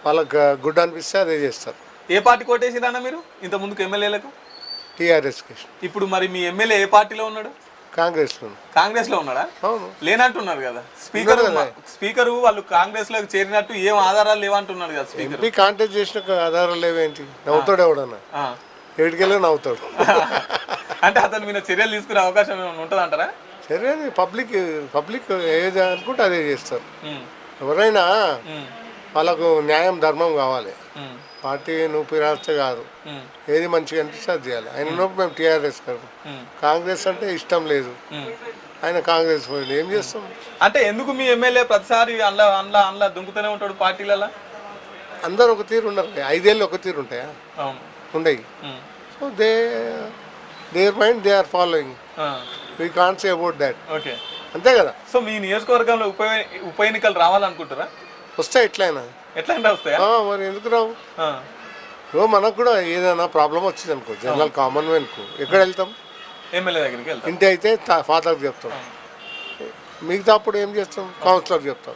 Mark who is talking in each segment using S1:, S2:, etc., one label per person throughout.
S1: వాళ్ళకి గుడ్ అనిపిస్తే అదే చేస్తారు.
S2: ఏ పార్టీ కోటేసిరన్న మీరు ఇంత ముందుకు ఎమ్మెల్యేలకు?
S1: టీఆర్ఎస్కి.
S2: ఇప్పుడు మరి మీ ఎమ్మెల్యే ఏ పార్టీలో ఉన్నాడు?
S1: కాంగ్రెస్లో.
S2: కాంగ్రెస్లో ఉన్నాడా?
S1: అవును.
S2: లేనంటున్నారు కదా స్పీకరు వాళ్ళు కాంగ్రెస్లోకి చేరినట్టు ఏం ఆధారాలు లేవంటున్నాడు కదా స్పీకర్.
S1: ఎంపీ కాంటాక్ట్ చేసిన ఆధారాలు లేవేంటి? నవ్వుతాడు ఎవడన్నా, ఏడికెళ్ళి నవ్వుతాడు.
S2: అంటే అతను మీద చర్యలు తీసుకునే అవకాశం ఏమైనా ఉంటుంది అంటారా?
S1: చర్యలు పబ్లిక్ ఏది అనుకుంటే అదే చేస్తారు. ఎవరైనా వాళ్ళకు న్యాయం ధర్మం కావాలి. పార్టీ నువ్వు ఫిరాస్తే కాదు, ఏది మంచిగా అనిపిస్తే అది చేయాలి. ఆయన ఉన్నప్పుడు మేము టీఆర్ఎస్ కాదు, కాంగ్రెస్ అంటే ఇష్టం లేదు, ఆయన కాంగ్రెస్ పోయింది, ఏం చేస్తాం.
S2: అంటే ఎందుకు మీ ఎమ్మెల్యే ప్రతిసారి అందులో దుంకుతూనే ఉంటాడు పార్టీలలో?
S1: అందరు ఒక తీరు ఉండరు, 5 ఏళ్ళు ఒక తీరు ఉంటాయా? ఉండయి. So their mind they are following, we can't say about that.
S2: Okay,
S1: అంతే కదా.
S2: సో మీ నియోజకవర్గంలో ఉప ఎన్నికలు రావాలనుకుంటారా?
S1: వస్తాయి, ఎట్లయినా
S2: వస్తాయా?
S1: మరి ఎందుకు రావు? మనకు కూడా ఏదైనా ప్రాబ్లం వచ్చింది అనుకో, జనరల్ కామన్ మ్యాన్కు ఎక్కడ వెళ్తాం?
S2: ఎమ్మెల్యే దగ్గరికి వెళ్తాం.
S1: ఇంటి అయితే ఫాదర్కి చెప్తాం, మిగతా అప్పుడు ఏం చేస్తాం? కౌన్సిలర్కి చెప్తాం.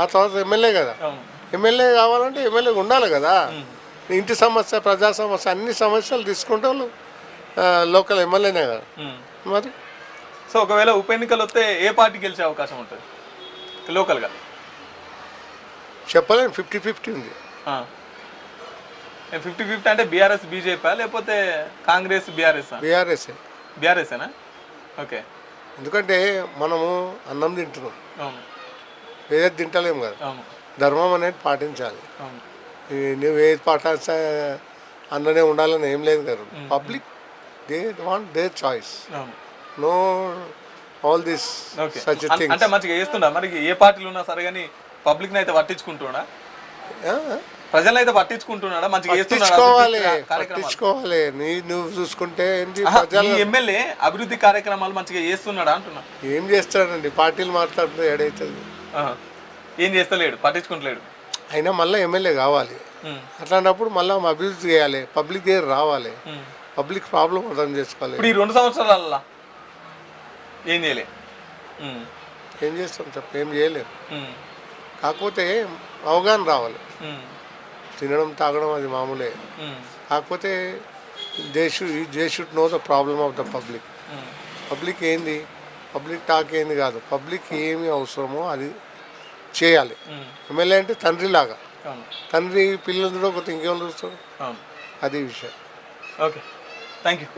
S1: ఆ తర్వాత ఎమ్మెల్యే కదా. ఎమ్మెల్యే కావాలంటే ఎమ్మెల్యే ఉండాలి కదా. ఇంటి సమస్య, ప్రజా సమస్య, అన్ని సమస్యలు తీసుకుంటే వాళ్ళు లోకల్ ఎమ్మెల్యేనే కదా మరి.
S2: సో ఒకవేళ ఉప ఎన్నికలు వస్తే ఏ పార్టీ గెలిచే అవకాశం ఉంటుంది లోకల్గా?
S1: చెప్పలేను, 50-50 ఉంది.
S2: 50-50 అంటే బీఆర్ఎస్ బీజేపీ లేకపోతే కాంగ్రెస్ బీఆర్ఎస్ఏనా? ఓకే.
S1: ఎందుకంటే మనము అన్నం తింటున్నాం,
S2: అవును,
S1: ఏది తింటలేము కదా. ధర్మం అనేది పాటించాలి. నువ్వు ఏది పాటించా అందులోనే ఉండాలని ఏం లేదు కదా. Public they want their choice, no all this such things.
S2: అంటే మంచిగా చేస్తుండా మరి ఏ పార్టీలు ఉన్నా సరే కానీ పబ్లిక్ అయితే పట్టించుకుంటున్నా, ప్రజలను అయితే పట్టించుకుంటున్నాడా? మంచిగా
S1: పట్టించుకోవాలి. నువ్వు చూసుకుంటే
S2: ఎమ్మెల్యే అభివృద్ధి కార్యక్రమాలు మంచిగా చేస్తున్నాడా అంటున్నా.
S1: ఏం చేస్తాడండి, పార్టీలు మాట్లాడితే ఏడైతుంది,
S2: ఏం చేస్తలేడు, పట్టించుకుంటలేడు.
S1: అయినా మళ్ళీ ఎమ్మెల్యే కావాలి. అట్లాంటప్పుడు మళ్ళీ అభివృద్ధి చేయాలి, పబ్లిక్ దగ్గర రావాలి, పబ్లిక్ ప్రాబ్లం అర్థం చేసుకోవాలి.
S2: ఇప్పుడు ఈ 2 సంవత్సరాల ఏం చేయలే,
S1: ఏం చేస్తాం చెప్ప, ఏం చేయలేము. కాకపోతే అవగాహన రావాలి. తినడం తాగడం అది మామూలే, కాకపోతే they should know the problem of the public. Public ఏంది, పబ్లిక్ టాక్ ఏంది కాదు, పబ్లిక్ ఏమి అవసరమో అది చేయాలి. ఎమ్మెల్యే అంటే తండ్రి లాగా, తండ్రి పిల్లలు కూడా ఇంకేమో చూస్తాడు, అది విషయం.
S2: Okay, thank you.